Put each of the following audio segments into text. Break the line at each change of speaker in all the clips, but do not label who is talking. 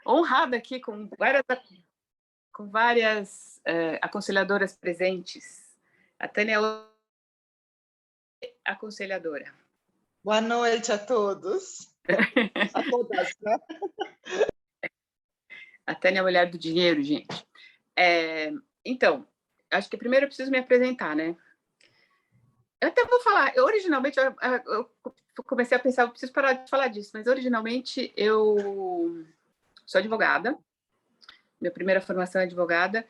honrada aqui com várias aconselhadoras presentes. A Tânia é aconselhadora.
Boa noite a todos. A todas, né?
A Tânia é a mulher do dinheiro, gente. Então, acho que primeiro eu preciso me apresentar, né? Eu até vou falar, originalmente, eu comecei a pensar, eu preciso parar de falar disso, mas originalmente eu sou advogada, minha primeira formação é advogada,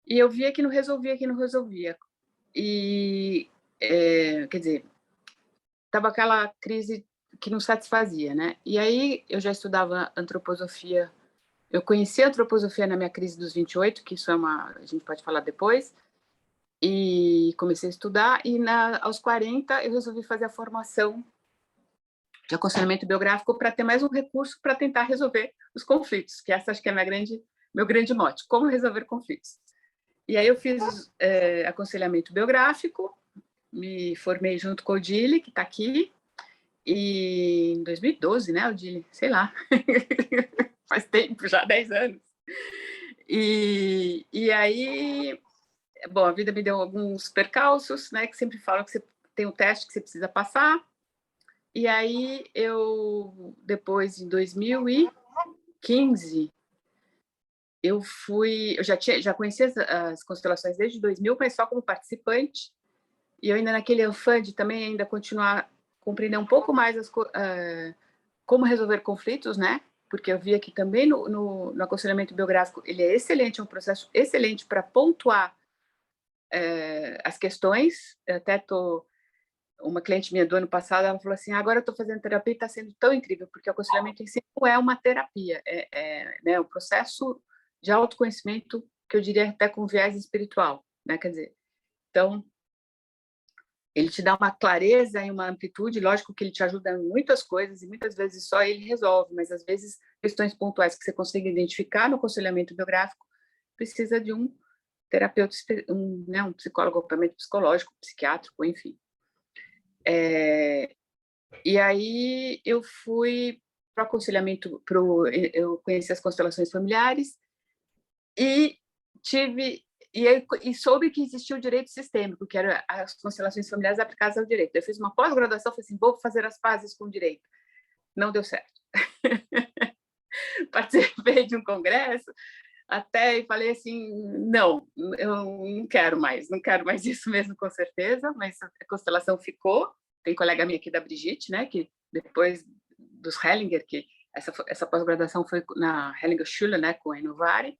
e eu via que não resolvia. E, quer dizer, estava aquela crise que não satisfazia, né? E aí eu já estudava antroposofia, eu conheci a antroposofia na minha crise dos 28, que isso a gente pode falar depois, e comecei a estudar, e aos 40 eu resolvi fazer a formação de aconselhamento biográfico para ter mais um recurso para tentar resolver os conflitos, que essa acho que é meu grande mote, como resolver conflitos. E aí eu fiz aconselhamento biográfico, me formei junto com o Odile, que está aqui, e em 2012, né, Odile? Sei lá, faz tempo, já 10 anos. E aí, bom, a vida me deu alguns percalços, né, que sempre falam que você tem um teste que você precisa passar. E aí depois, em 2015, eu já conhecia as constelações desde 2000, mas só como participante. E eu ainda naquele Anfand também ainda continuar compreender um pouco mais como resolver conflitos, né? Porque eu via que também no aconselhamento biográfico ele é excelente, é um processo excelente para pontuar as questões. Eu até uma cliente minha do ano passado, ela falou assim, agora eu estou fazendo terapia e está sendo tão incrível, porque o aconselhamento em si não é uma terapia, né, um processo de autoconhecimento que eu diria até com viés espiritual, né? Quer dizer, então ele te dá uma clareza e uma amplitude, lógico que ele te ajuda em muitas coisas e muitas vezes só ele resolve, mas às vezes questões pontuais que você consegue identificar no aconselhamento biográfico precisa de um terapeuta, um psicólogo, acompanhamento psicológico, psiquiátrico, enfim. E aí eu fui para o aconselhamento, eu conheci as constelações familiares e soube que existia o direito sistêmico, que eram as constelações familiares aplicadas ao direito. Eu fiz uma pós-graduação, falei assim, vou fazer as pazes com o direito. Não deu certo. Participei de um congresso, até e falei assim, não, eu não quero mais isso mesmo, com certeza, mas a constelação ficou. Tem colega minha aqui da Brigitte, né, que depois dos Hellinger, que essa pós-graduação foi na Hellinger Schule, né, com a Inovari,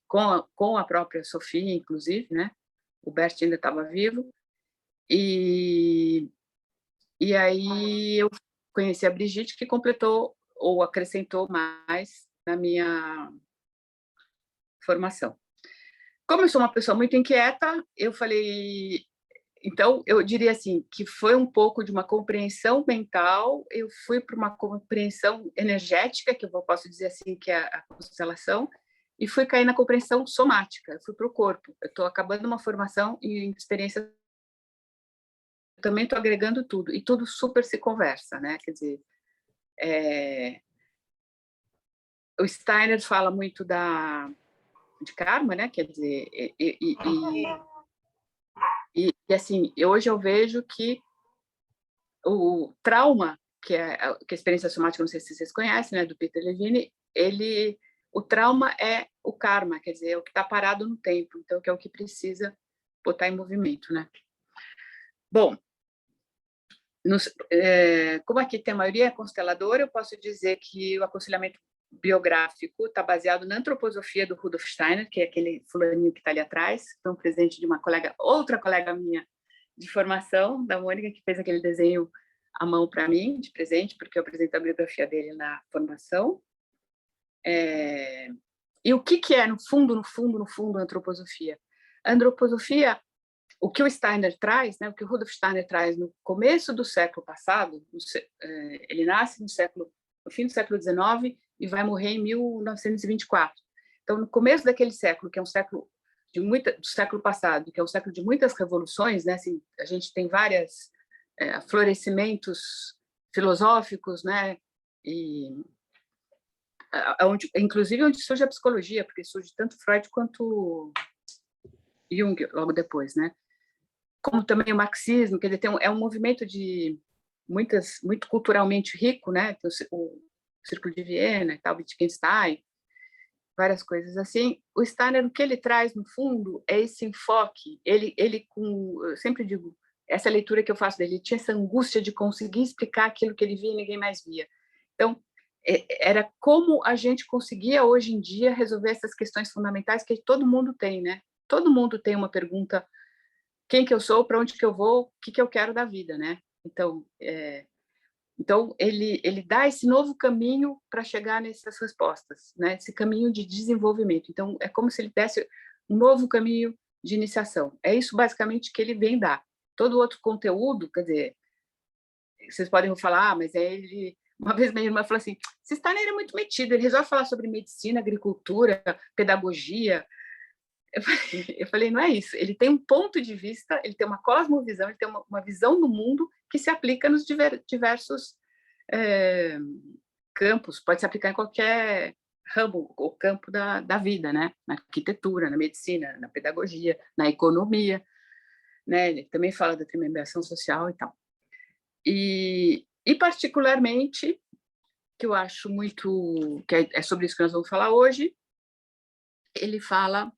com a própria Sofia, inclusive, né, o Bert ainda estava vivo, e aí eu conheci a Brigitte, que completou ou acrescentou mais na minha formação. Como eu sou uma pessoa muito inquieta, eu falei, então eu diria assim, que foi um pouco de uma compreensão mental, eu fui para uma compreensão energética, que eu posso dizer assim, que é a constelação, e fui cair na compreensão somática, eu fui para o corpo. Eu estou acabando uma formação em experiência, eu também estou agregando tudo, e tudo super se conversa, né? Quer dizer, o Steiner fala muito de karma, né? Quer dizer, e assim, hoje eu vejo que o trauma, que é a experiência somática, não sei se vocês conhecem, né, do Peter Levine, o trauma é o karma, quer dizer, é o que está parado no tempo, então que é o que precisa botar em movimento, né? Bom, como aqui tem a maioria consteladora, eu posso dizer que o aconselhamento biográfico está baseado na antroposofia do Rudolf Steiner, que é aquele fulaninho que está ali atrás, foi um presente de outra colega minha de formação, da Mônica, que fez aquele desenho à mão para mim, de presente, porque eu apresentei a biografia dele na formação. E o que é, no fundo, a antroposofia? A antroposofia, o que o Steiner traz, né, o que o Rudolf Steiner traz no começo do século passado, ele nasce no fim do século XIX e vai morrer em 1924. Então, no começo daquele século, que é um século do século passado, que é um século de muitas revoluções, né? Assim, a gente tem vários florescimentos filosóficos, né? E inclusive onde surge a psicologia, porque surge tanto Freud quanto Jung logo depois, né? Como também o marxismo, quer dizer, é um movimento de muito culturalmente rico, né? Tem o Círculo de Viena, tal, Wittgenstein, várias coisas assim. O Steiner, o que ele traz no fundo é esse enfoque. Eu sempre digo, essa leitura que eu faço dele, ele tinha essa angústia de conseguir explicar aquilo que ele via e ninguém mais via. Então, era como a gente conseguia hoje em dia resolver essas questões fundamentais que todo mundo tem, né? Todo mundo tem uma pergunta: quem que eu sou, para onde que eu vou, o que que eu quero da vida, né? Então ele dá esse novo caminho para chegar nessas respostas, né? Esse caminho de desenvolvimento. Então, é como se ele desse um novo caminho de iniciação. É isso, basicamente, que ele vem dar. Todo outro conteúdo, quer dizer, vocês podem falar, mas ele... Uma vez minha irmã falou assim, esse Steiner é muito metido, ele resolve falar sobre medicina, agricultura, pedagogia. Eu falei, não é isso. Ele tem um ponto de vista, ele tem uma cosmovisão, ele tem uma visão do mundo que se aplica nos diversos campos, pode se aplicar em qualquer ramo ou campo da vida, né? Na arquitetura, na medicina, na pedagogia, na economia, né? Ele também fala da determinação social e tal. E particularmente, que eu acho muito, que é sobre isso que nós vamos falar hoje, ele fala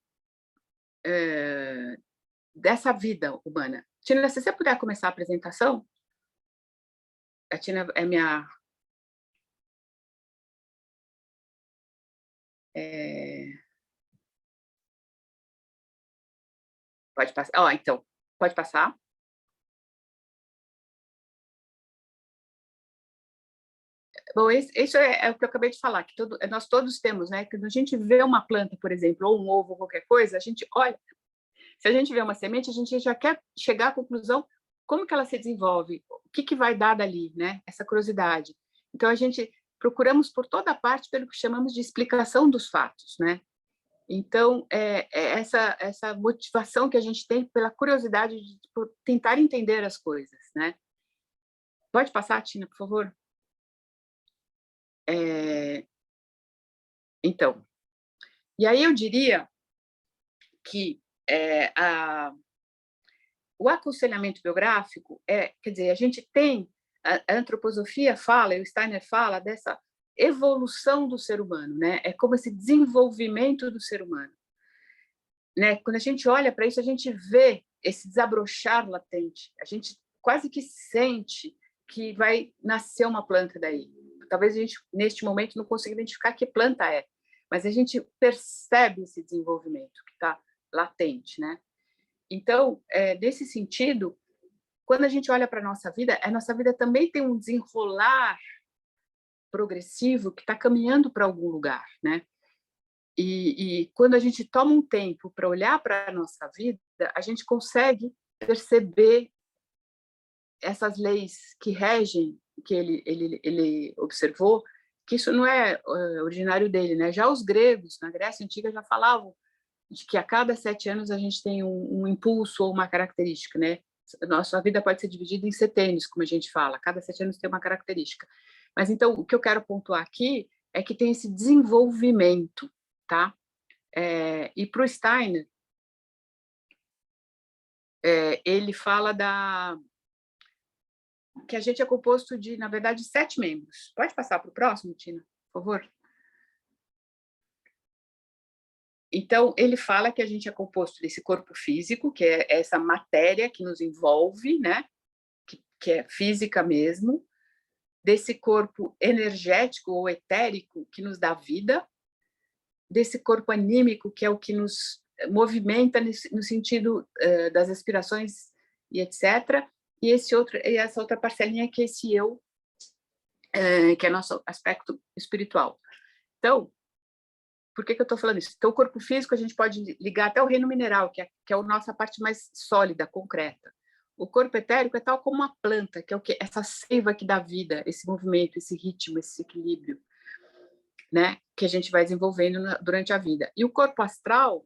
dessa vida humana. Tina, se você puder começar a apresentação, a Tina é minha... Pode passar? Então, pode passar. Bom, isso é o que eu acabei de falar, que nós todos temos, né? Que quando a gente vê uma planta, por exemplo, ou um ovo, ou qualquer coisa, a gente olha, se a gente vê uma semente, a gente já quer chegar à conclusão como que ela se desenvolve, o que vai dar dali, né? Essa curiosidade. Então, a gente procuramos por toda parte pelo que chamamos de explicação dos fatos, né? Então, essa motivação que a gente tem pela curiosidade de por tentar entender as coisas, né? Pode passar, Tina, por favor? Então, e aí eu diria que o aconselhamento biográfico quer dizer, a gente tem, a antroposofia fala, e o Steiner fala dessa evolução do ser humano, né? É como esse desenvolvimento do ser humano, né? Quando a gente olha para isso, a gente vê esse desabrochar latente, a gente quase que sente que vai nascer uma planta daí. Talvez a gente, neste momento, não consiga identificar que planta é, mas a gente percebe esse desenvolvimento que está latente, né? Então, nesse sentido, quando a gente olha para a nossa vida também tem um desenrolar progressivo que está caminhando para algum lugar, né? E quando a gente toma um tempo para olhar para a nossa vida, a gente consegue perceber essas leis que regem, que ele observou, que isso não é originário dele, né? Já os gregos, na Grécia Antiga, já falavam de que a cada 7 anos a gente tem um impulso ou uma característica, né? Nossa vida pode ser dividida em setênios, como a gente fala, cada 7 anos tem uma característica. Mas então, o que eu quero pontuar aqui é que tem esse desenvolvimento, tá? E para o Steiner, ele fala que a gente é composto de, na verdade, 7 membros. Pode passar para o próximo, Tina, por favor? Então, ele fala que a gente é composto desse corpo físico, que é essa matéria que nos envolve, né? Que é física mesmo, desse corpo energético ou etérico que nos dá vida, desse corpo anímico que é o que nos movimenta no sentido das aspirações e etc. E essa outra parcelinha que é esse eu, que é nosso aspecto espiritual. Então, por que eu estou falando isso? Então, o corpo físico a gente pode ligar até o reino mineral, que é a nossa parte mais sólida, concreta. O corpo etérico é tal como uma planta, que é o que essa seiva que dá vida, esse movimento, esse ritmo, esse equilíbrio, né, que a gente vai desenvolvendo durante a vida. E o corpo astral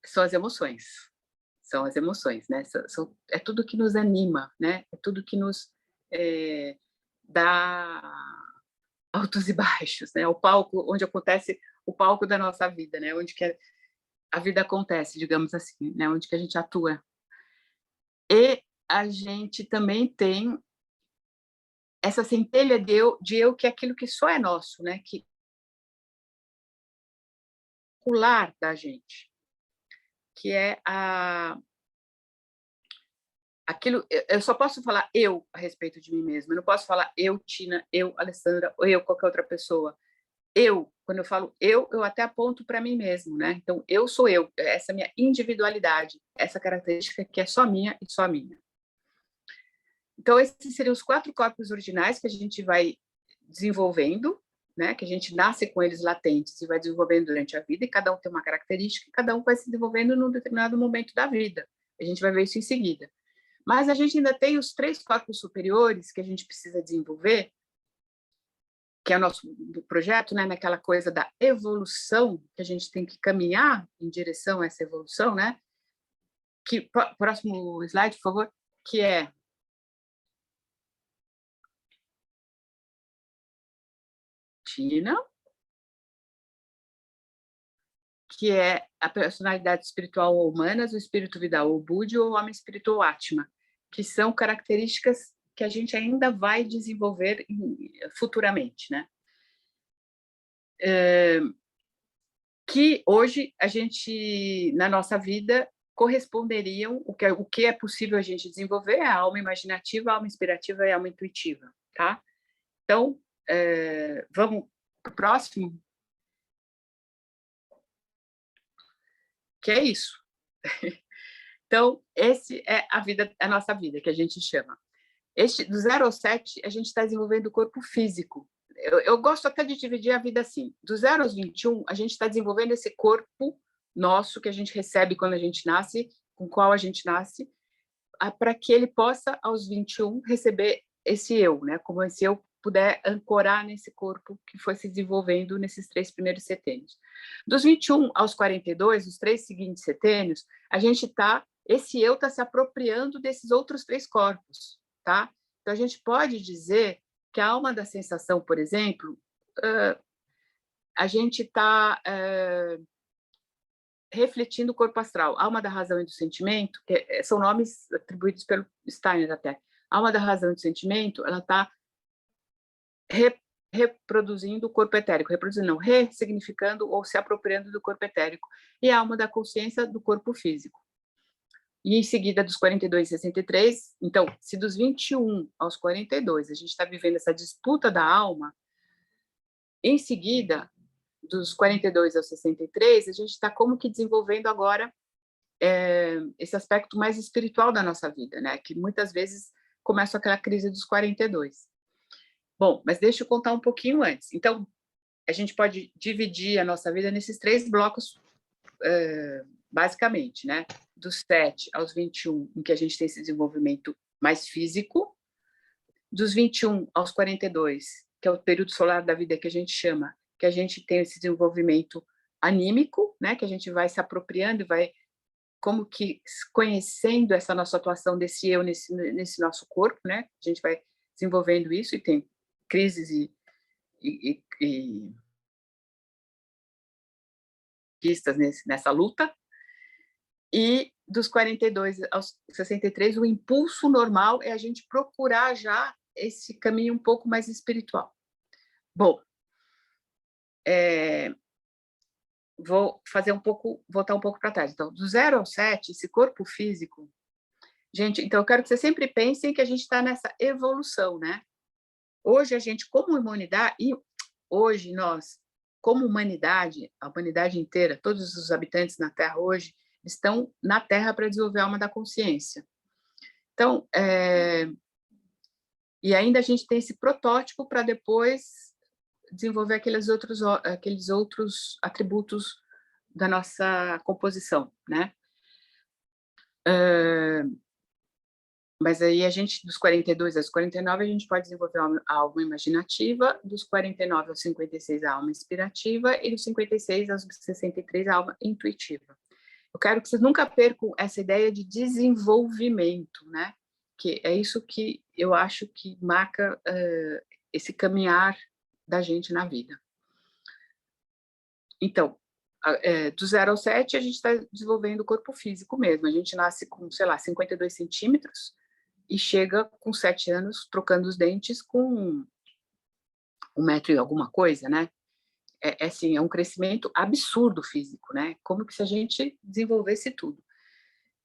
são as emoções. São as emoções, né? É tudo que nos anima, né? É tudo que nos da altos e baixos, né? O palco onde acontece o palco da nossa vida, né? Onde que a vida acontece, digamos assim, né? Onde que a gente atua. E a gente também tem essa centelha de eu que é aquilo que só é nosso, né? Que o lar da gente, que é aquilo. Eu só posso falar eu a respeito de mim mesma. Eu não posso falar eu, Tina, eu, Alessandra, ou eu, qualquer outra pessoa. Eu, quando eu falo eu até aponto para mim mesmo, né? Então, eu sou eu, essa minha individualidade, essa característica que é só minha e só minha. Então, esses seriam os 4 corpos originais que a gente vai desenvolvendo, né? Que a gente nasce com eles latentes e vai desenvolvendo durante a vida, e cada um tem uma característica, e cada um vai se desenvolvendo num determinado momento da vida. A gente vai ver isso em seguida. Mas a gente ainda tem os 3 corpos superiores que a gente precisa desenvolver, que é o nosso projeto, né, naquela coisa da evolução, que a gente tem que caminhar em direção a essa evolução, né? Que, próximo slide, por favor, que é Tina, que é a personalidade espiritual ou humanas, o espírito vital ou Budi, ou o homem espiritual Atma, que são características que a gente ainda vai desenvolver futuramente, né? Que hoje a gente, na nossa vida, corresponderiam, o que é possível a gente desenvolver é a alma imaginativa, a alma inspirativa e a alma intuitiva, tá? Então, vamos para o próximo, que é isso. Então, esse é a nossa vida, que a gente chama. Do 0 ao 7, a gente está desenvolvendo o corpo físico. Eu gosto até de dividir a vida assim. Do 0 aos 21, a gente está desenvolvendo esse corpo nosso que a gente recebe quando a gente nasce, com o qual a gente nasce, para que ele possa, aos 21, receber esse eu, né? Como esse eu puder ancorar nesse corpo que foi se desenvolvendo nesses 3 primeiros setênios. Dos 21 aos 42, os 3 seguintes setênios, a gente esse eu está se apropriando desses outros 3 corpos, tá? Então, a gente pode dizer que a alma da sensação, por exemplo, a gente está refletindo o corpo astral. Alma da razão e do sentimento, que são nomes atribuídos pelo Steiner até. Alma da razão e do sentimento, ela está reproduzindo o corpo etérico, reproduzindo não, ressignificando ou se apropriando do corpo etérico. E a alma da consciência do corpo físico. E em seguida, dos 42 e 63, então, se dos 21 aos 42 a gente está vivendo essa disputa da alma, em seguida, dos 42 aos 63, a gente está como que desenvolvendo agora esse aspecto mais espiritual da nossa vida, né? Que muitas vezes começa aquela crise dos 42. Bom, mas deixa eu contar um pouquinho antes. Então, a gente pode dividir a nossa vida nesses 3 blocos, basicamente, né? Dos 7 aos 21, em que a gente tem esse desenvolvimento mais físico. Dos 21 aos 42, que é o período solar da vida que a gente chama, que a gente tem esse desenvolvimento anímico, né? Que a gente vai se apropriando e vai como que conhecendo essa nossa atuação desse eu nesse nosso corpo, né? A gente vai desenvolvendo isso e tem crises e pistas nessa luta. E dos 42 aos 63, o impulso normal é a gente procurar já esse caminho um pouco mais espiritual. Bom, vou voltar um pouco para trás. Então, do 0 ao 7, esse corpo físico, gente, então eu quero que vocês sempre pensem que a gente está nessa evolução, né? Hoje a gente, como humanidade, e hoje nós, como humanidade, a humanidade inteira, todos os habitantes na Terra hoje, estão na Terra para desenvolver a alma da consciência. Então, e ainda a gente tem esse protótipo para depois desenvolver aqueles outros atributos da nossa composição, né? Mas aí a gente, dos 42 aos 49, a gente pode desenvolver a alma imaginativa, dos 49 aos 56 a alma inspirativa e dos 56 aos 63 a alma intuitiva. Eu quero que vocês nunca percam essa ideia de desenvolvimento, né? que é isso que eu acho que marca esse caminhar da gente na vida. Então, do 0 ao 7, a gente está desenvolvendo o corpo físico mesmo. A gente nasce com, sei lá, 52 centímetros e chega com 7 anos trocando os dentes com 1 metro e alguma coisa, né? Assim, é um crescimento absurdo físico, né? Como que se a gente desenvolvesse tudo.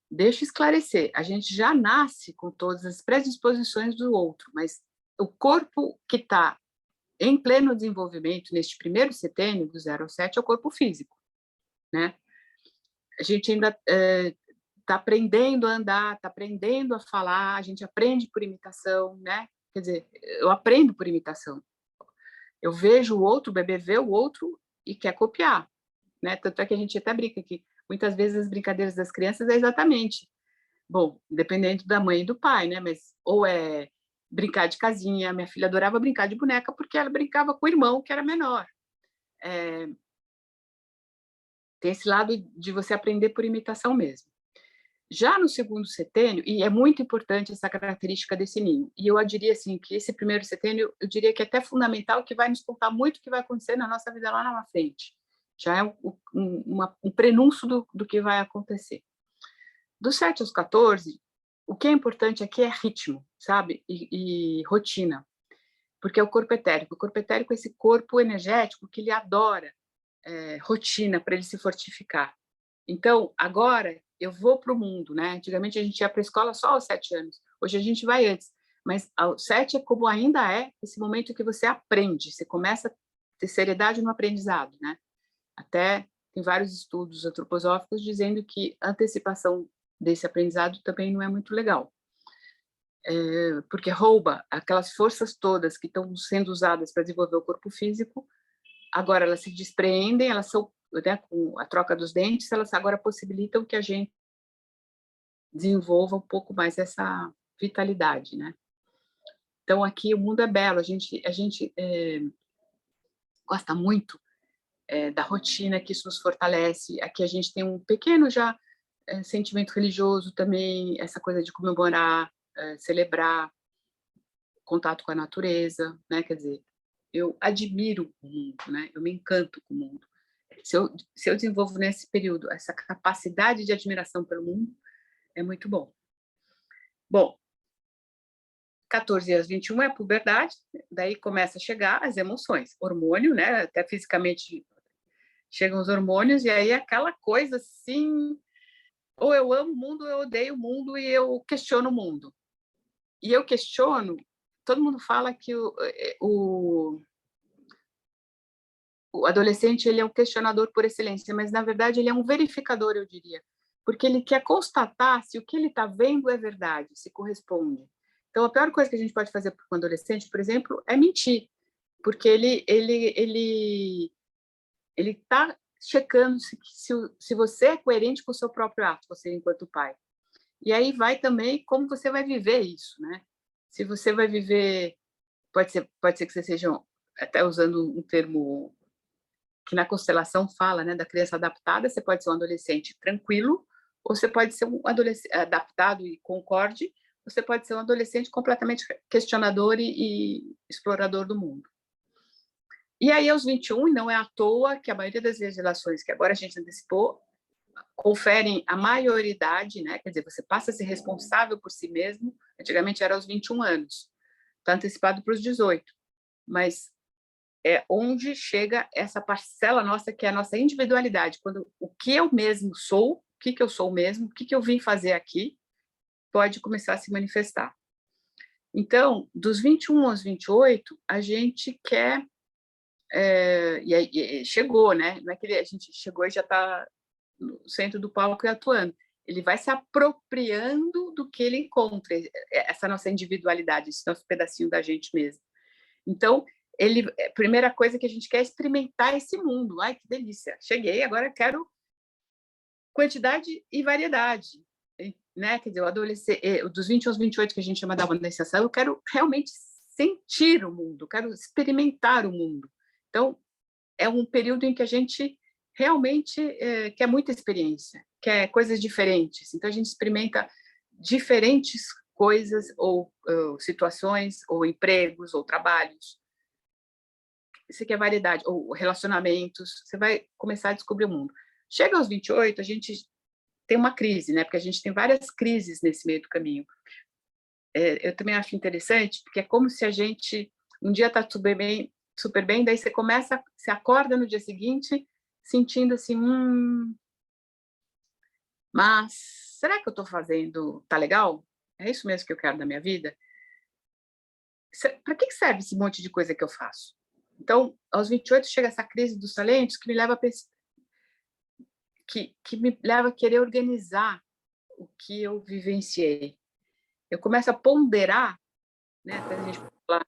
Deixa eu esclarecer, a gente já nasce com todas as predisposições do outro, mas o corpo que está em pleno desenvolvimento neste primeiro setênio, do 0 ao 7, é o corpo físico, né? A gente ainda está aprendendo a andar, está aprendendo a falar, a gente aprende por imitação, né? Quer dizer, eu aprendo por imitação. Eu vejo o outro, o bebê vê o outro e quer copiar, né? Tanto é que a gente até brinca que muitas vezes as brincadeiras das crianças é exatamente, bom, dependendo da mãe e do pai, né? Mas ou é brincar de casinha, minha filha adorava brincar de boneca porque ela brincava com o irmão que era menor. Tem esse lado de você aprender por imitação mesmo. Já no segundo setênio, e é muito importante essa característica desse ninho, e eu diria assim, que esse primeiro setênio, eu diria que é até fundamental, que vai nos contar muito o que vai acontecer na nossa vida lá na frente. Já é um prenúncio do que vai acontecer. Dos 7 aos 14, o que é importante aqui é ritmo, sabe? E rotina. Porque é o corpo etérico. O corpo etérico é esse corpo energético que ele adora rotina para ele se fortificar. Então, agora eu vou para o mundo, né? Antigamente a gente ia para a escola só aos 7 anos. Hoje a gente vai antes. Mas aos 7 é como ainda é esse momento que você aprende, você começa a ter seriedade no aprendizado, né? Até tem vários estudos antroposóficos dizendo que a antecipação desse aprendizado também não é muito legal. Porque rouba aquelas forças todas que estão sendo usadas para desenvolver o corpo físico, agora elas se despreendem, elas são, né, com a troca dos dentes, elas agora possibilitam que a gente desenvolva um pouco mais essa vitalidade, né? Então aqui o mundo é belo, a gente gosta muito da rotina, que isso nos fortalece. Aqui a gente tem um pequeno já sentimento religioso também, essa coisa de comemorar, celebrar, contato com a natureza, né? Quer dizer, eu admiro o mundo, né? Eu me encanto com o mundo. Se eu desenvolvo nesse período essa capacidade de admiração pelo mundo, é muito bom. Bom, 14 aos 21 é a puberdade, daí começa a chegar as emoções, hormônio, né? Até fisicamente chegam os hormônios, e aí é aquela coisa assim, ou eu amo o mundo, ou eu odeio o mundo, e eu questiono o mundo. E eu questiono, todo mundo fala que o adolescente ele é um questionador por excelência, mas na verdade ele é um verificador, eu diria, porque ele quer constatar se o que ele está vendo é verdade, se corresponde. Então, a pior coisa que a gente pode fazer para um adolescente, por exemplo, é mentir, porque ele está checando se você é coerente com o seu próprio ato, você enquanto pai. E aí vai também como você vai viver isso, né? Se você vai viver, pode ser que você seja, até usando um termo que na constelação fala, né, da criança adaptada, você pode ser um adolescente tranquilo, ou você pode ser um adolescente adaptado e concorde, você pode ser um adolescente completamente questionador e explorador do mundo. E aí, aos 21, e não é à toa que a maioria das legislações que agora a gente antecipou conferem a maioridade, né? Quer dizer, você passa a ser responsável por si mesmo. Antigamente era aos 21 anos, está antecipado para os 18, mas é onde chega essa parcela nossa, que é a nossa individualidade, quando o que eu mesmo sou, o que eu sou mesmo, o que eu vim fazer aqui, pode começar a se manifestar. Então, dos 21 aos 28, a gente quer... e aí chegou, né? Não é que a gente chegou e já está no centro do palco e atuando. Ele vai se apropriando do que ele encontra, essa nossa individualidade, esse nosso pedacinho da gente mesmo. Então, a primeira coisa que a gente quer é experimentar esse mundo. Ai, que delícia! Cheguei, agora quero quantidade e variedade, né? Quer dizer, o adolescente, dos 20 aos 28, que a gente chama da adolescência, eu quero realmente sentir o mundo, quero experimentar o mundo. Então, é um período em que a gente realmente quer muita experiência, quer coisas diferentes. Então, a gente experimenta diferentes coisas, ou situações, ou empregos, ou trabalhos. Você quer variedade, ou relacionamentos, você vai começar a descobrir o mundo. Chega aos 28, a gente tem uma crise, né? Porque a gente tem várias crises nesse meio do caminho. Eu também acho interessante, porque é como se a gente um dia está super bem, daí você acorda no dia seguinte sentindo assim, mas será que eu estou fazendo, tá legal? É isso mesmo que eu quero da minha vida? Para que serve esse monte de coisa que eu faço? Então, aos 28 chega essa crise dos talentos que me leva a que me leva a querer organizar o que eu vivenciei. Eu começo a ponderar, né, até a gente falar,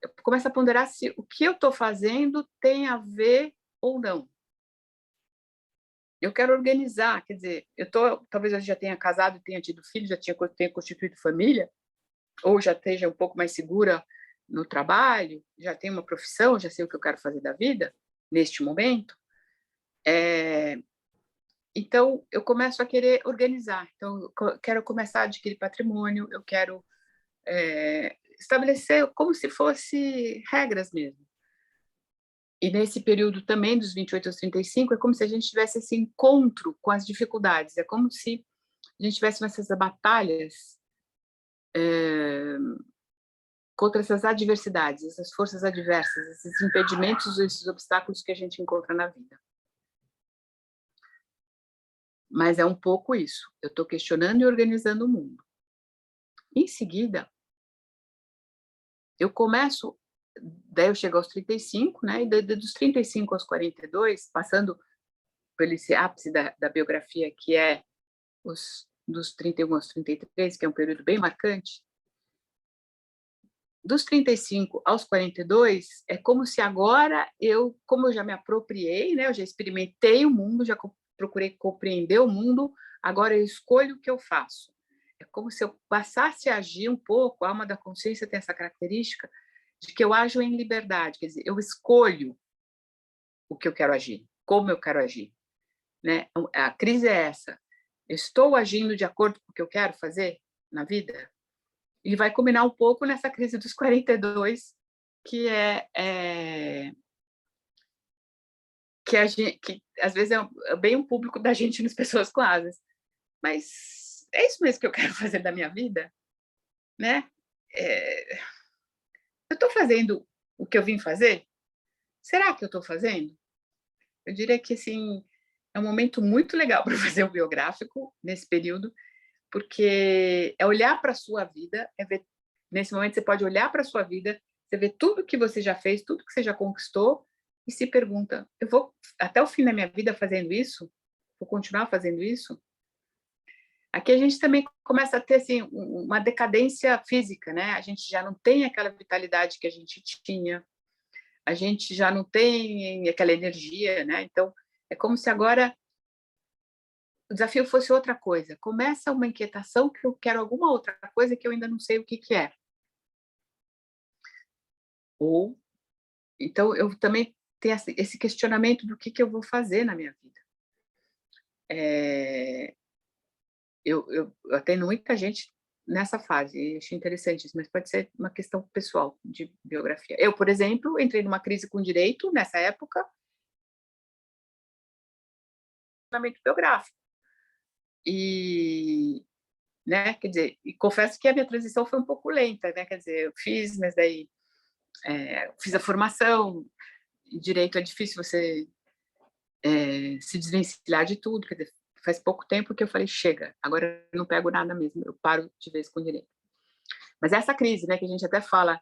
eu começo a ponderar se o que eu estou fazendo tem a ver ou não. Eu quero organizar, quer dizer, talvez eu já tenha casado, tenha tido filho, tenha constituído família, ou já esteja um pouco mais segura no trabalho, já tenho uma profissão, já sei o que eu quero fazer da vida neste momento. Então, eu começo a querer organizar. Então, eu quero começar a adquirir patrimônio, eu quero estabelecer como se fosse regras mesmo. E nesse período também, dos 28 aos 35, é como se a gente tivesse esse encontro com as dificuldades. É como se a gente tivesse essas batalhas contra essas adversidades, essas forças adversas, esses impedimentos, esses obstáculos que a gente encontra na vida. Mas é um pouco isso. Eu estou questionando e organizando o mundo. Em seguida, eu começo, daí eu chego aos 35, né? E dos 35 aos 42, passando por esse ápice da biografia, que é dos 31 aos 33, que é um período bem marcante. Dos 35 aos 42, é como se agora como eu já me apropriei, né? Eu já experimentei o mundo, já procurei compreender o mundo, agora eu escolho o que eu faço. É como se eu passasse a agir um pouco, a alma da consciência tem essa característica de que eu ajo em liberdade, quer dizer, eu escolho o que eu quero agir, como eu quero agir, né? A crise é essa. Eu estou agindo de acordo com o que eu quero fazer na vida? E vai culminar um pouco nessa crise dos 42, que que às vezes é bem um público da gente nas pessoas com asas. Mas é isso mesmo que eu quero fazer da minha vida, né? Eu estou fazendo o que eu vim fazer? Será que eu estou fazendo? Eu diria que assim, é um momento muito legal para fazer o biográfico nesse período, porque é olhar para a sua vida, nesse momento você pode olhar para a sua vida, você vê tudo que você já fez, tudo que você já conquistou, e se pergunta, eu vou até o fim da minha vida fazendo isso? Vou continuar fazendo isso? Aqui a gente também começa a ter assim, uma decadência física, né? A gente já não tem aquela vitalidade que a gente tinha, a gente já não tem aquela energia, né? Então, é como se agora o desafio fosse outra coisa. Começa uma inquietação que eu quero alguma outra coisa que eu ainda não sei o que é. Ou, então, eu também tenho esse questionamento do que eu vou fazer na minha vida. Eu atendo muita gente nessa fase, e achei interessante isso, mas pode ser uma questão pessoal de biografia. Eu, por exemplo, entrei numa crise com direito nessa época, questionamento biográfico. E, né, quer dizer, e confesso que a minha transição foi um pouco lenta, né, quer dizer, eu fiz, mas daí fiz a formação, direito é difícil você se desvencilhar de tudo, quer dizer, faz pouco tempo que eu falei, chega, agora eu não pego nada mesmo, eu paro de vez com direito. Mas essa crise, né, que a gente até fala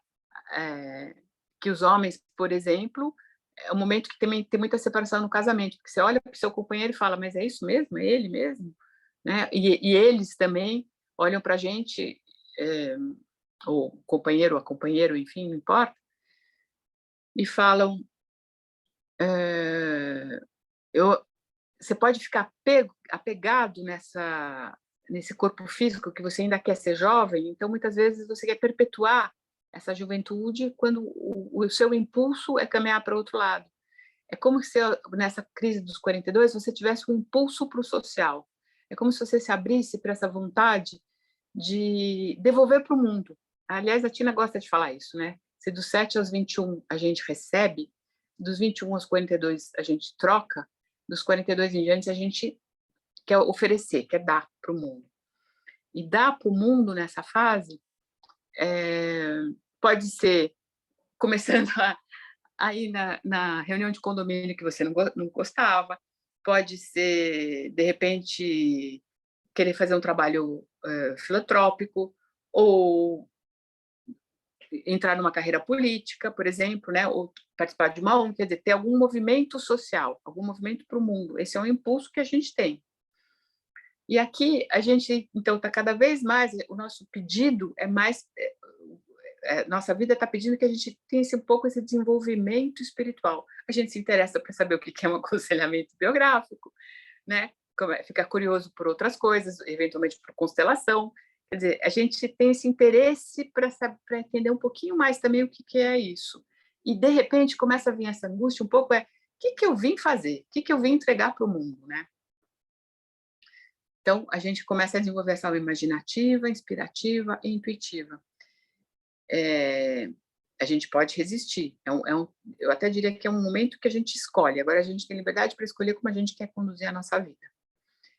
que os homens, por exemplo, é um momento que também tem muita separação no casamento, porque você olha para o seu companheiro e fala, mas é isso mesmo? É ele mesmo? Né? E eles também olham para a gente, ou companheiro, a companheiro, enfim, não importa, e falam, você pode ficar apegado nesse corpo físico que você ainda quer ser jovem, então muitas vezes você quer perpetuar essa juventude quando o seu impulso é caminhar para outro lado. É como se nessa crise dos 42 você tivesse um impulso para o social. É como se você se abrisse para essa vontade de devolver para o mundo. Aliás, a Tina gosta de falar isso, né? Se dos 7 aos 21 a gente recebe, dos 21 aos 42 a gente troca, dos 42 em diante a gente quer oferecer, quer dar para o mundo. E dar para o mundo nessa fase pode ser começando a ir na reunião de condomínio que você não gostava, pode ser, de repente, querer fazer um trabalho filantrópico, ou entrar numa carreira política, por exemplo, né? Ou participar de uma ONG, quer dizer, ter algum movimento social, algum movimento para o mundo. Esse é um impulso que a gente tem. E aqui a gente, então, está cada vez mais, o nosso pedido é mais, nossa vida está pedindo que a gente tenha um pouco esse desenvolvimento espiritual. A gente se interessa para saber o que é um aconselhamento biográfico, né? Ficar curioso por outras coisas, eventualmente por constelação. Quer dizer, a gente tem esse interesse para entender um pouquinho mais também o que é isso. E, de repente, começa a vir essa angústia um pouco, o que eu vim fazer? O que eu vim entregar para o mundo, né? Então, a gente começa a desenvolver essa alma imaginativa, inspirativa e intuitiva. A gente pode resistir. Eu até diria que é um momento que a gente escolhe. Agora, a gente tem liberdade para escolher como a gente quer conduzir a nossa vida.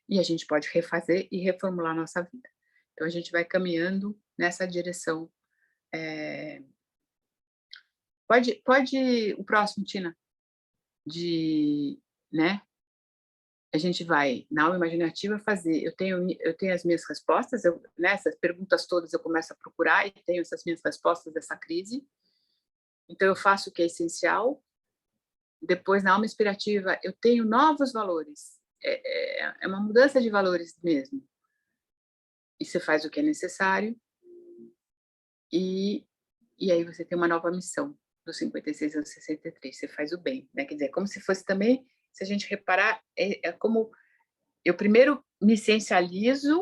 E a gente pode refazer e reformular a nossa vida. Então, a gente vai caminhando nessa direção. Pode o próximo, Tina, né? A gente vai, na aula imaginativa, fazer. Eu tenho as minhas respostas, essas perguntas todas eu começo a procurar e tenho essas minhas respostas dessa crise. Então, eu faço o que é essencial. Depois, na alma inspirativa, eu tenho novos valores. É uma mudança de valores mesmo. E você faz o que é necessário. E aí você tem uma nova missão, dos 56 aos 63. Você faz o bem, né? Quer dizer, como se fosse também, se a gente reparar, é como eu primeiro me essencializo,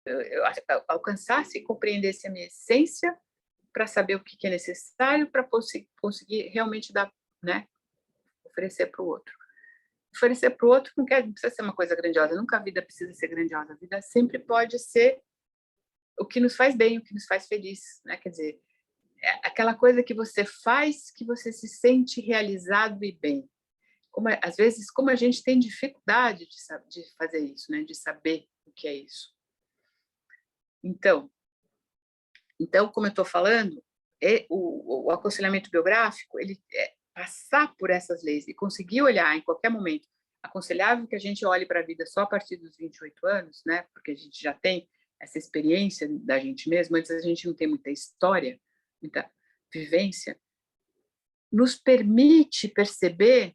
eu alcançasse e compreendesse a minha essência para saber o que é necessário para conseguir realmente dar, né? Oferecer para o outro. Oferecer para o outro não precisa ser uma coisa grandiosa, nunca a vida precisa ser grandiosa, a vida sempre pode ser o que nos faz bem, o que nos faz feliz, né? Quer dizer, aquela coisa que você faz, que você se sente realizado e bem. Às vezes, como a gente tem dificuldade de fazer isso, né? De saber o que é isso. Então, como eu estou falando, o aconselhamento biográfico, ele passar por essas leis e conseguir olhar em qualquer momento. Aconselhável que a gente olhe para a vida só a partir dos 28 anos, né? Porque a gente já tem essa experiência da gente mesmo, antes a gente não tem muita história, muita vivência, nos permite perceber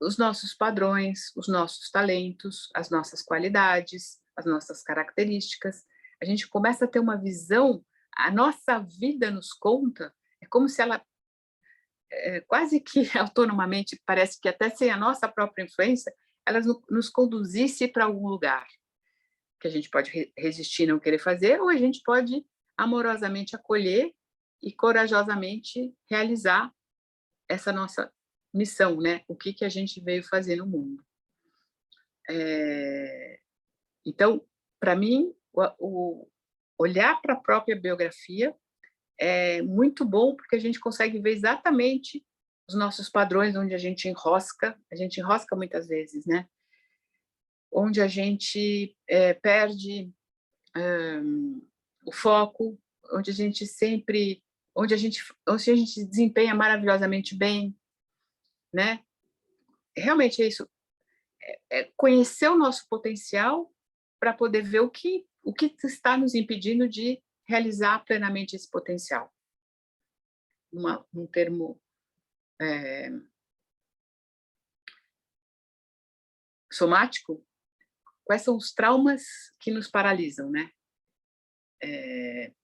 os nossos padrões, os nossos talentos, as nossas qualidades, as nossas características. A gente começa a ter uma visão, a nossa vida nos conta, é como se ela, quase que autonomamente, parece que até sem a nossa própria influência, ela nos conduzisse para algum lugar, que a gente pode resistir e não querer fazer, ou a gente pode amorosamente acolher e corajosamente realizar essa nossa missão, né? O que a gente veio fazer no mundo. Então, para mim, o olhar para a própria biografia é muito bom, porque a gente consegue ver exatamente os nossos padrões, onde a gente enrosca muitas vezes, né? Onde a gente perde o foco, onde a gente desempenha maravilhosamente bem, né? Realmente é isso, conhecer o nosso potencial para poder ver o que está nos impedindo de realizar plenamente esse potencial. Num termo somático, quais são os traumas que nos paralisam, né?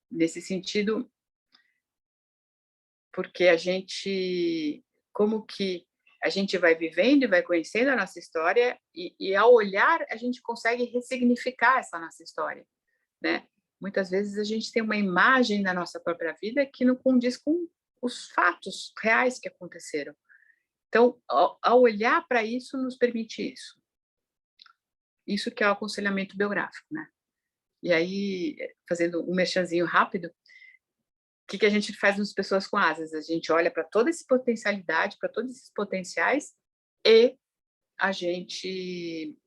Nesse sentido, porque como que a gente vai vivendo e vai conhecendo a nossa história e ao olhar a gente consegue ressignificar essa nossa história, né? Muitas vezes a gente tem uma imagem da nossa própria vida que não condiz com os fatos reais que aconteceram. Então, ao olhar para isso, nos permite isso. isso que é o aconselhamento biográfico, né? E aí, fazendo um merchanzinho rápido, o que a gente faz nas pessoas com asas? A gente olha para toda essa potencialidade, para todos esses potenciais, e a gente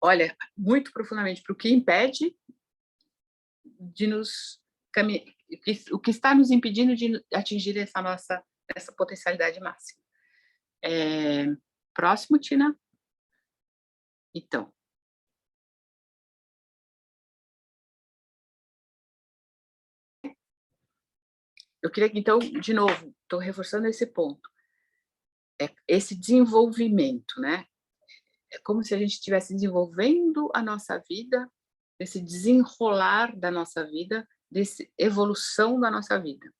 olha muito profundamente para o que impede de nos o que está nos impedindo de atingir essa potencialidade máxima. Próximo, Tina. Então, eu queria que, então, de novo, estou reforçando esse ponto, esse desenvolvimento, né? É como se a gente estivesse desenvolvendo a nossa vida, esse desenrolar da nossa vida, dessa evolução da nossa vida.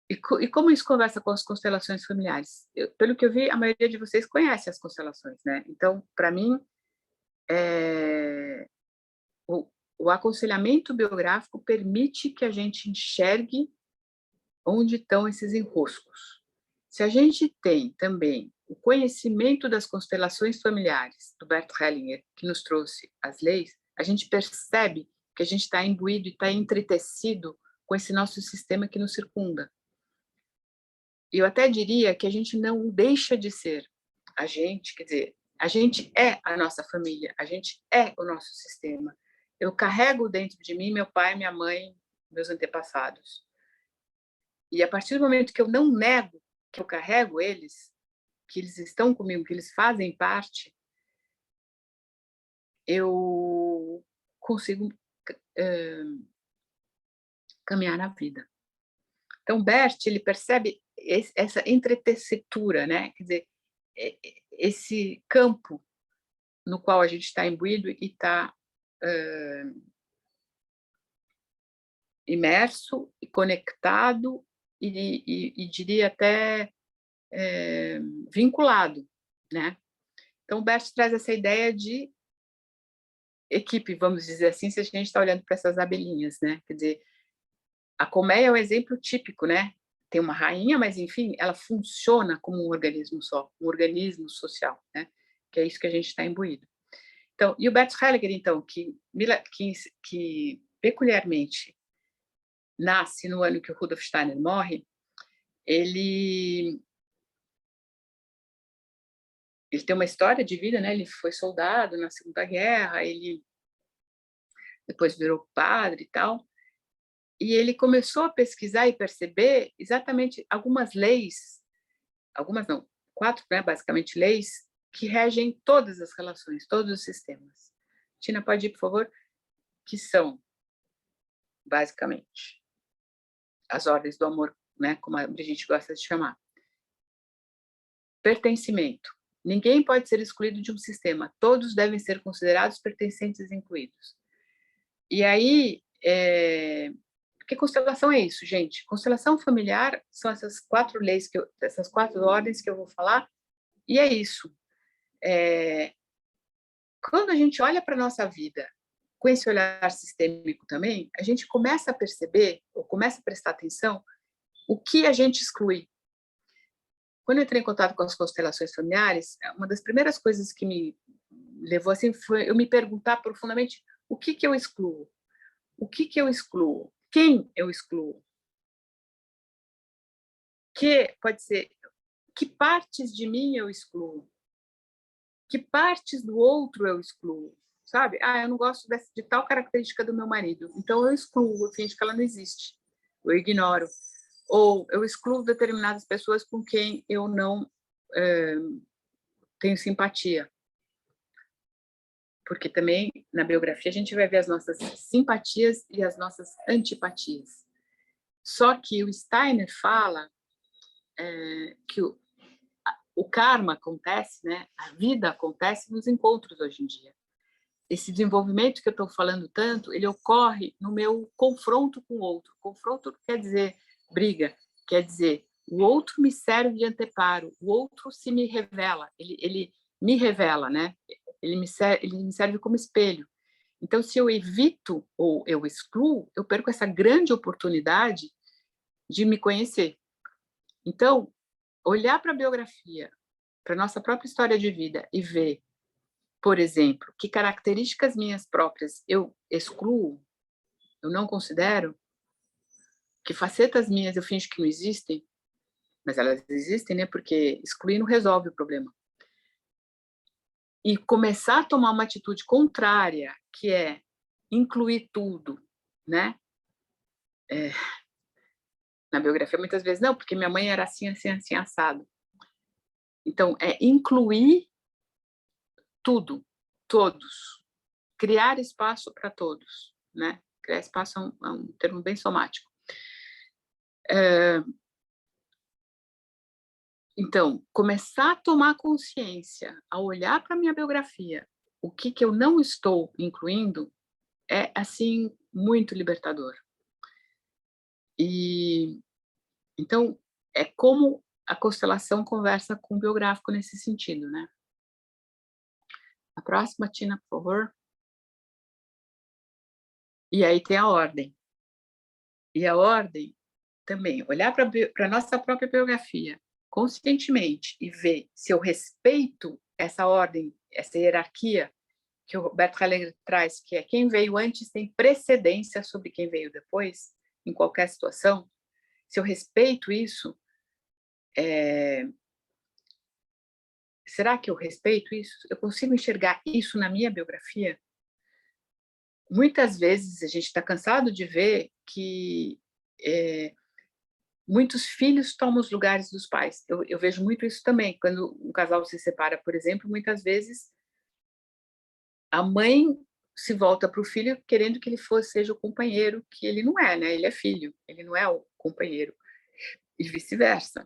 E como isso conversa com as constelações familiares? Pelo que eu vi, a maioria de vocês conhece as constelações, né? Então, para mim, o aconselhamento biográfico permite que a gente enxergue onde estão esses enroscos. Se a gente tem também o conhecimento das constelações familiares, do Bert Hellinger, que nos trouxe as leis, a gente percebe que a gente está imbuído e está entretecido com esse nosso sistema que nos circunda. E eu até diria que a gente não deixa de ser a gente, quer dizer, a gente é a nossa família, a gente é o nosso sistema. Eu carrego dentro de mim meu pai, minha mãe, meus antepassados. E a partir do momento que eu não nego que eu carrego eles, que eles estão comigo, que eles fazem parte, eu consigo caminhar na vida. Então, Bert, ele percebe essa entretecitura, né? Quer dizer, esse campo no qual a gente está imbuído e está imerso e conectado e diria até vinculado, né? Então, o Bert traz essa ideia de equipe, vamos dizer assim, se a gente está olhando para essas abelhinhas, né? Quer dizer, a colmeia é um exemplo típico, né? Tem uma rainha, mas, enfim, ela funciona como um organismo só, um organismo social, né? Que é isso que a gente está imbuído. Então, e o Bert Hellinger, então, que peculiarmente nasce no ano que o Rudolf Steiner morre, ele tem uma história de vida, né? Ele foi soldado na Segunda Guerra, ele depois virou padre e tal, e ele começou a pesquisar e perceber exatamente algumas leis, algumas não, 4, né, basicamente leis, que regem todas as relações, todos os sistemas. Tina, pode ir, por favor? Que são, basicamente, as ordens do amor, né, como a Brigitte gosta de chamar. Pertencimento. Ninguém pode ser excluído de um sistema. Todos devem ser considerados pertencentes e incluídos. E aí, porque constelação é isso, gente. Constelação familiar são essas 4 leis, essas 4 ordens que eu vou falar, e é isso. Quando a gente olha para a nossa vida com esse olhar sistêmico também, a gente começa a perceber, ou começa a prestar atenção, o que a gente exclui. Quando eu entrei em contato com as constelações familiares, uma das primeiras coisas que me levou assim foi eu me perguntar profundamente o que eu excluo. O que eu excluo? Quem eu excluo? Que pode ser que partes de mim eu excluo? Que partes do outro eu excluo? Sabe? Eu não gosto de tal característica do meu marido, então eu excluo, eu finjo que ela não existe. Eu ignoro. Ou eu excluo determinadas pessoas com quem eu não tenho simpatia. Porque também, na biografia, a gente vai ver as nossas simpatias e as nossas antipatias. Só que o Steiner fala que o karma acontece, né? A vida acontece nos encontros hoje em dia. Esse desenvolvimento que eu estou falando tanto, ele ocorre no meu confronto com o outro. Confronto quer dizer briga, quer dizer o outro me serve de anteparo, o outro se me revela, ele me revela, né? Ele me serve como espelho. Então, se eu evito ou eu excluo, eu perco essa grande oportunidade de me conhecer. Então, olhar para a biografia, para a nossa própria história de vida e ver por exemplo, que características minhas próprias eu excluo, eu não considero, que facetas minhas eu finjo que não existem, mas elas existem, né? Porque excluir não resolve o problema. E começar a tomar uma atitude contrária, que é incluir tudo, né? Na biografia, muitas vezes, não, porque minha mãe era assim, assim, assim, assado. Então, é incluir tudo, todos. Criar espaço para todos, né? Criar espaço é um termo bem somático. Então, começar a tomar consciência, a olhar para a minha biografia, o que eu não estou incluindo, é, assim, muito libertador. E, então, é como a constelação conversa com o biográfico nesse sentido, né? A próxima, Tina, por favor. E aí tem a ordem. E a ordem também, olhar para a nossa própria biografia conscientemente e ver se eu respeito essa ordem, essa hierarquia que o Roberto Hellinger traz, que é quem veio antes tem precedência sobre quem veio depois, em qualquer situação. Se eu respeito isso, será que eu respeito isso? Eu consigo enxergar isso na minha biografia? Muitas vezes a gente está cansado de ver que muitos filhos tomam os lugares dos pais. Eu vejo muito isso também. Quando um casal se separa, por exemplo, muitas vezes a mãe se volta para o filho querendo que ele seja o companheiro, que ele não é, né? Ele é filho, ele não é o companheiro. E vice-versa.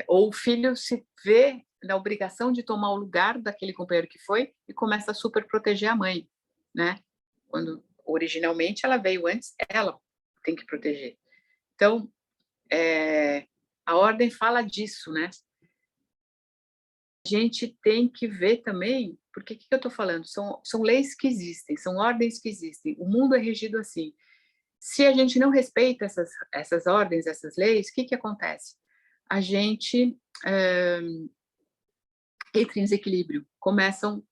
Ou o filho se vê na obrigação de tomar o lugar daquele companheiro que foi e começa a super proteger a mãe, né? Quando originalmente ela veio antes, ela tem que proteger. Então, a ordem fala disso, né? A gente tem que ver também, porque o que eu estou falando? São leis que existem, são ordens que existem. O mundo é regido assim. Se a gente não respeita essas ordens, essas leis, o que acontece? A gente entra em desequilíbrio. Começam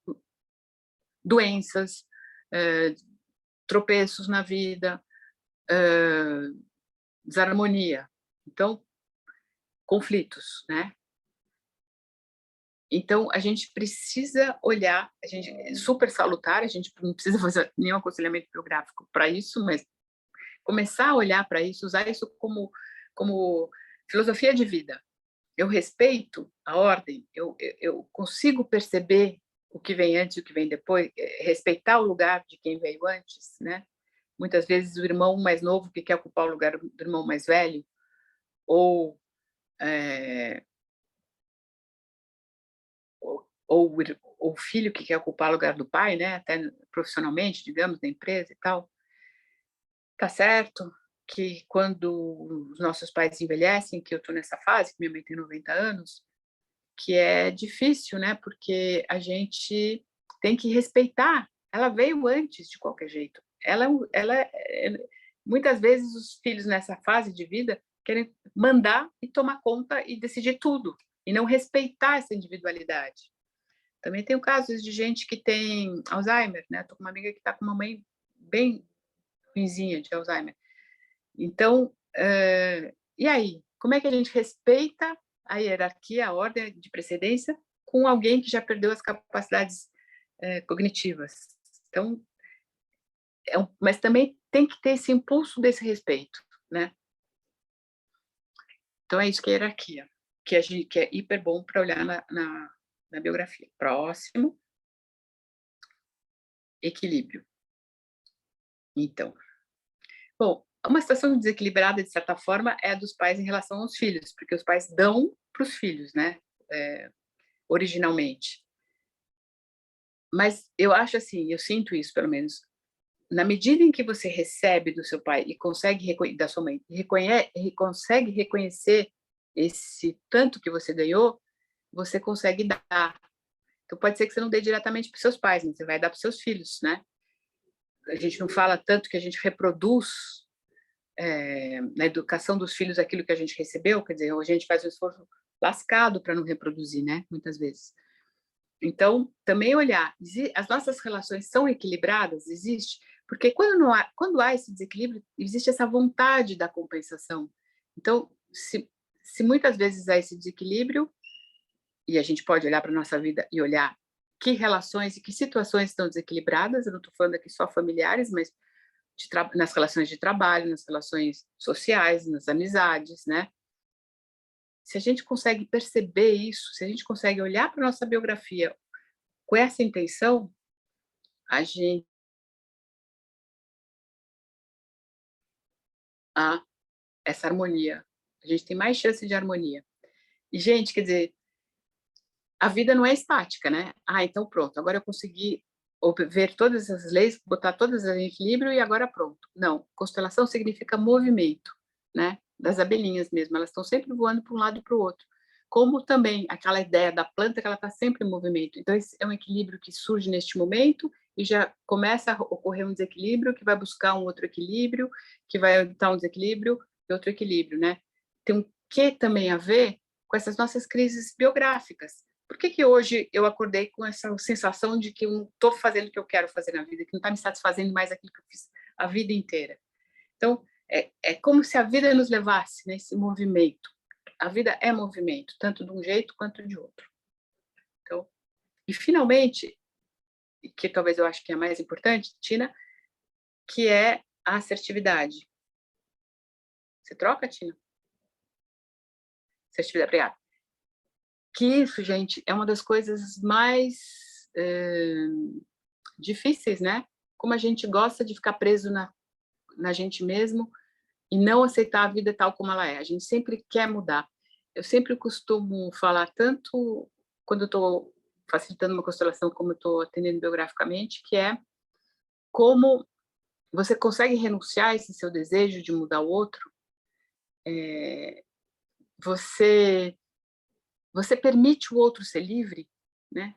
doenças, tropeços na vida, desarmonia. Então, conflitos, né? Então, a gente precisa olhar, a gente é super salutar, a gente não precisa fazer nenhum aconselhamento biográfico para isso, mas começar a olhar para isso, usar isso como filosofia de vida. Eu respeito a ordem, eu consigo perceber o que vem antes e o que vem depois, respeitar o lugar de quem veio antes, né? Muitas vezes o irmão mais novo que quer ocupar o lugar do irmão mais velho, ou ou o filho que quer ocupar o lugar do pai, né? Até profissionalmente, digamos, na empresa e tal. Tá certo que quando os nossos pais envelhecem, que eu estou nessa fase, que minha mãe tem 90 anos, que é difícil, né? Porque a gente tem que respeitar. Ela veio antes de qualquer jeito. Muitas vezes os filhos nessa fase de vida querem mandar e tomar conta e decidir tudo e não respeitar essa individualidade. Também tenho casos de gente que tem Alzheimer, né? Estou com uma amiga que está com uma mãe bem ruinzinha de Alzheimer. Então, e aí? Como é que a gente respeita a hierarquia, a ordem de precedência com alguém que já perdeu as capacidades cognitivas? Então, mas também tem que ter esse impulso desse respeito, né? Então, é isso que é hierarquia, que é hiper bom para olhar na biografia. Próximo, equilíbrio. Então, bom, uma situação desequilibrada, de certa forma, é a dos pais em relação aos filhos, porque os pais dão para os filhos, né? Originalmente. Mas eu acho assim, eu sinto isso, pelo menos, na medida em que você recebe do seu pai e consegue da sua mãe, consegue reconhecer esse tanto que você ganhou, você consegue dar. Então pode ser que você não dê diretamente para os seus pais, mas você vai dar para os seus filhos, né? A gente não fala tanto que a gente reproduz na educação dos filhos aquilo que a gente recebeu, quer dizer, a gente faz um esforço lascado para não reproduzir, né? Muitas vezes. Então, também olhar, as nossas relações são equilibradas? Existe? Porque quando há esse desequilíbrio, existe essa vontade da compensação. Então, se muitas vezes há esse desequilíbrio, e a gente pode olhar para a nossa vida e olhar que relações e que situações estão desequilibradas, eu não estou falando aqui só familiares, mas nas relações de trabalho, nas relações sociais, nas amizades, né? Se a gente consegue perceber isso, se a gente consegue olhar para a nossa biografia com essa intenção, a gente há essa harmonia. A gente tem mais chance de harmonia. E, gente, quer dizer, a vida não é estática, né? Então pronto, agora eu consegui ver todas as leis, botar todas em equilíbrio e agora pronto. Não, constelação significa movimento, né? Das abelhinhas mesmo, elas estão sempre voando para um lado e para o outro. Como também aquela ideia da planta que ela está sempre em movimento. Então esse é um equilíbrio que surge neste momento e já começa a ocorrer um desequilíbrio que vai buscar um outro equilíbrio, que vai evitar um desequilíbrio e outro equilíbrio, né? Tem um que também a ver com essas nossas crises biográficas. Por que hoje eu acordei com essa sensação de que eu não estou fazendo o que eu quero fazer na vida, que não está me satisfazendo mais aquilo que eu fiz a vida inteira? Então, é como se a vida nos levasse nesse movimento. A vida é movimento, tanto de um jeito quanto de outro. Então, e finalmente, que talvez eu acho que é a mais importante, Tina, que é a assertividade. Você troca, Tina? Assertividade, obrigada. Que isso, gente, é uma das coisas mais difíceis, né? Como a gente gosta de ficar preso na gente mesmo e não aceitar a vida tal como ela é. A gente sempre quer mudar. Eu sempre costumo falar, tanto quando eu estou facilitando uma constelação, como eu estou atendendo biograficamente, que é como você consegue renunciar a esse seu desejo de mudar o outro. Você permite o outro ser livre, né?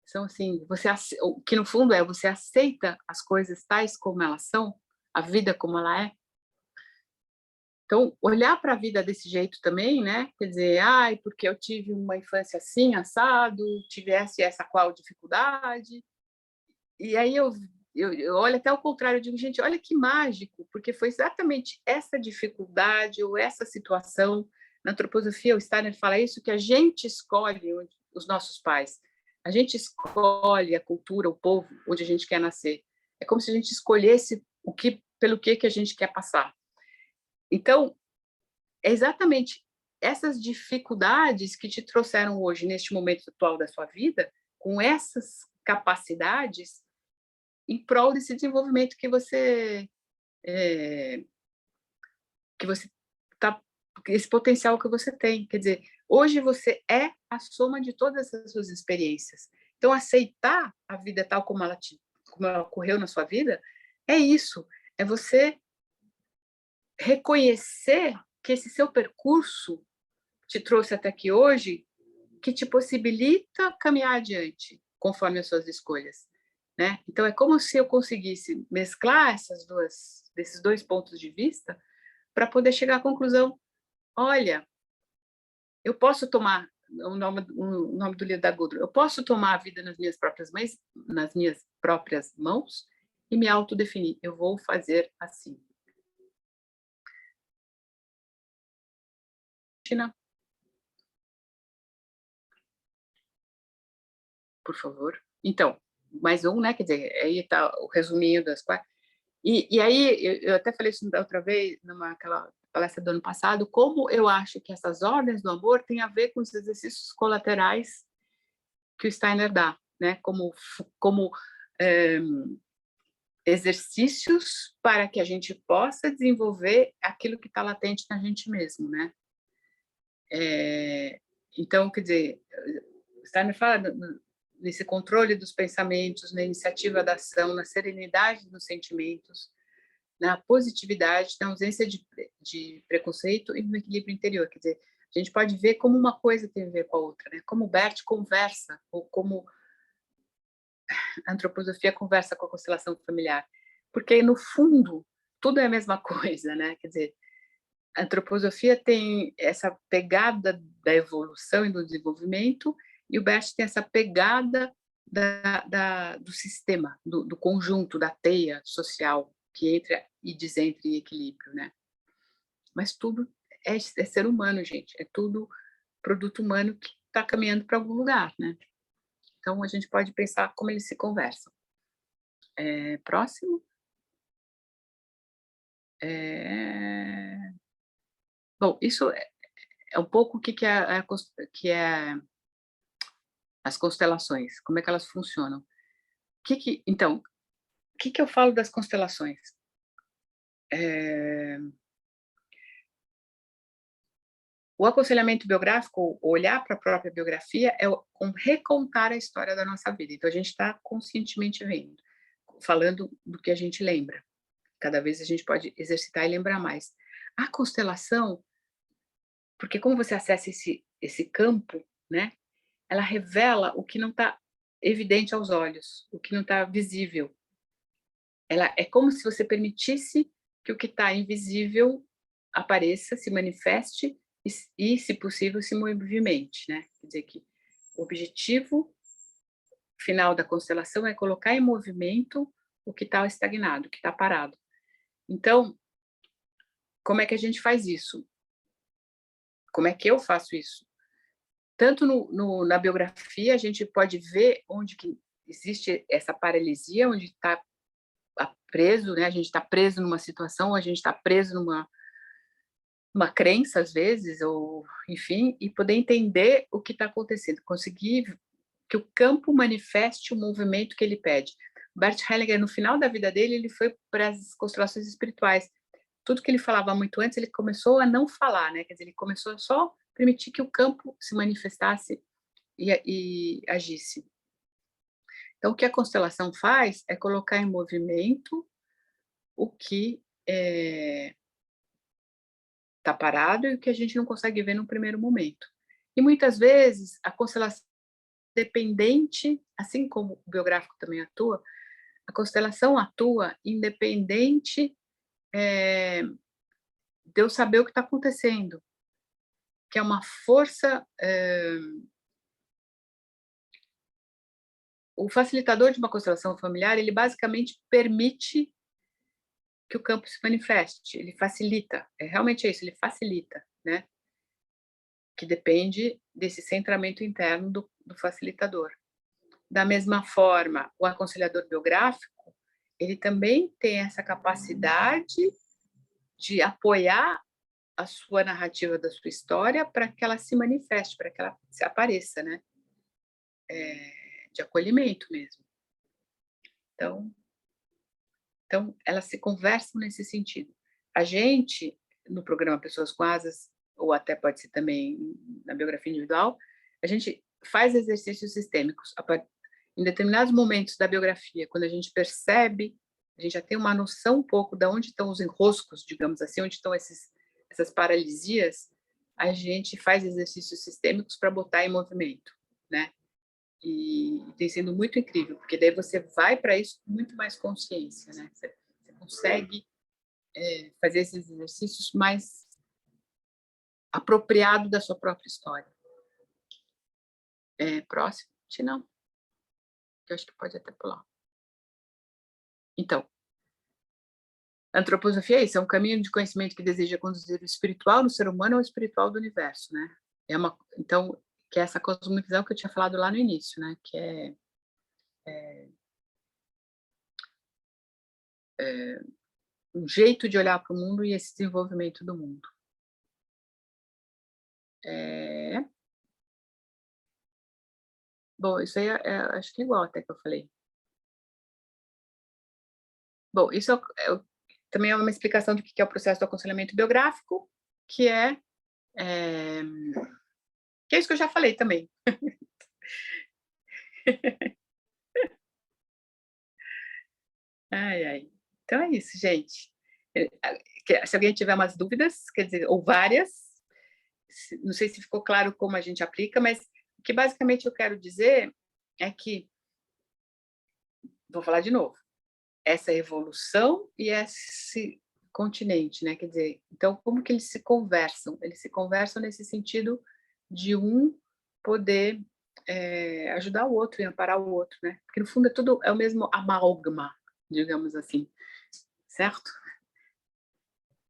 Então, assim, o que no fundo é você aceita as coisas tais como elas são, a vida como ela é. Então, olhar para a vida desse jeito também, né? Quer dizer, porque eu tive uma infância assim, assado, tivesse essa qual dificuldade. E aí eu olho até o contrário, eu digo, gente, olha que mágico, porque foi exatamente essa dificuldade ou essa situação. Na antroposofia, o Steiner fala isso, que a gente escolhe os nossos pais. A gente escolhe a cultura, o povo, onde a gente quer nascer. É como se a gente escolhesse pelo que a gente quer passar. Então, é exatamente essas dificuldades que te trouxeram hoje, neste momento atual da sua vida, com essas capacidades, em prol desse desenvolvimento que você tá, esse potencial que você tem. Quer dizer, hoje você é a soma de todas as suas experiências. Então, aceitar a vida tal como ela ocorreu na sua vida, é isso. É você reconhecer que esse seu percurso te trouxe até aqui hoje, que te possibilita caminhar adiante, conforme as suas escolhas, né? Então, é como se eu conseguisse mesclar desses dois pontos de vista para poder chegar à conclusão: olha, eu posso tomar o nome do livro da Gudrun, eu posso tomar a vida nas minhas próprias mãos e me autodefinir. Eu vou fazer assim. Tina, por favor. Então, mais um, né? Quer dizer, aí está o resuminho das quatro. E aí, eu até falei isso da outra vez, naquela palestra do ano passado, como eu acho que essas ordens do amor têm a ver com os exercícios colaterais que o Steiner dá, né? Como exercícios para que a gente possa desenvolver aquilo que está latente na gente mesmo, né? Então, quer dizer, o Steiner fala nesse controle dos pensamentos, na iniciativa da ação, na serenidade dos sentimentos, na positividade, na ausência de preconceito e no equilíbrio interior. Quer dizer, a gente pode ver como uma coisa tem a ver com a outra, né? Como o Bert conversa, ou como a antroposofia conversa com a constelação familiar. Porque, no fundo, tudo é a mesma coisa, né? Quer dizer, a antroposofia tem essa pegada da evolução e do desenvolvimento, E o Bert tem essa pegada do sistema, do conjunto, da teia social que entra e desentra em equilíbrio, né? Mas tudo é ser humano, gente. É tudo produto humano que está caminhando para algum lugar, né? Então, a gente pode pensar como eles se conversam. Próximo. Bom, isso é um pouco o que é as constelações, como é que elas funcionam. Então, o que eu falo das constelações? O aconselhamento biográfico, olhar para a própria biografia, é recontar a história da nossa vida. Então, a gente está conscientemente falando do que a gente lembra. Cada vez a gente pode exercitar e lembrar mais. A constelação, porque como você acessa esse campo, né? Ela revela o que não está evidente aos olhos, o que não está visível. Ela é como se você permitisse que o que está invisível apareça, se manifeste e, se possível, se movimente, né? Quer dizer que o objetivo final da constelação é colocar em movimento o que está estagnado, o que está parado. Então, como é que a gente faz isso? Como é que eu faço isso? Tanto na biografia, a gente pode ver onde que existe essa paralisia, onde está preso, né? A gente está preso numa situação, a gente está preso numa crença, às vezes, ou enfim, e poder entender o que está acontecendo, conseguir que o campo manifeste o movimento que ele pede. Bert Hellinger, no final da vida dele, ele foi para as constelações espirituais. Tudo que ele falava muito antes, ele começou a não falar, né? Quer dizer, ele começou a só permitir que o campo se manifestasse e agisse. Então, o que a constelação faz é colocar em movimento o que está parado e o que a gente não consegue ver no primeiro momento. E muitas vezes a constelação dependente, assim como o biográfico também atua, a constelação atua independente de eu saber o que está acontecendo, que é uma força. O facilitador de uma constelação familiar, ele basicamente permite que o campo se manifeste, ele facilita, realmente é isso, ele facilita, né? Que depende desse centramento interno do facilitador. Da mesma forma, o aconselhador biográfico, ele também tem essa capacidade de apoiar a sua narrativa da sua história para que ela se manifeste, para que ela se apareça, né? De acolhimento mesmo. Então, elas se conversam nesse sentido. A gente, no programa Pessoas com Asas, ou até pode ser também na biografia individual, a gente faz exercícios sistêmicos. Em determinados momentos da biografia, quando a gente percebe, a gente já tem uma noção um pouco de onde estão os enroscos, digamos assim, onde estão essas paralisias, a gente faz exercícios sistêmicos para botar em movimento, né? E tem sido muito incrível, porque daí você vai para isso com muito mais consciência, né? Você consegue fazer esses exercícios mais apropriado da sua própria história. Próximo? Se não, eu acho que pode até pular. Então, a antroposofia é isso, é um caminho de conhecimento que deseja conduzir o espiritual no ser humano ao espiritual do universo, né? Então, que é essa cosmovisão que eu tinha falado lá no início, né? Que é um jeito de olhar para o mundo e esse desenvolvimento do mundo. Bom, isso aí acho que é igual até que eu falei. Bom, isso também é uma explicação do que é o processo do aconselhamento biográfico, que é isso que eu já falei também. Ai, ai. Então é isso, gente. Se alguém tiver umas dúvidas, quer dizer, ou várias, não sei se ficou claro como a gente aplica, mas o que basicamente eu quero dizer é que, vou falar de novo, essa evolução e esse continente, né? Quer dizer, então como que eles se conversam? Eles se conversam nesse sentido de um poder ajudar o outro e amparar o outro, né? Porque no fundo é o mesmo amálgama, digamos assim, certo?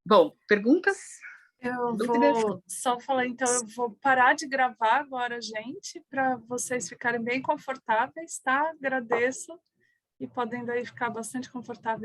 Bom, perguntas?
Eu
Dúvidas?
vou só falar, então, eu vou parar de gravar agora, gente, para vocês ficarem bem confortáveis, tá? Agradeço e podem daí ficar bastante confortáveis.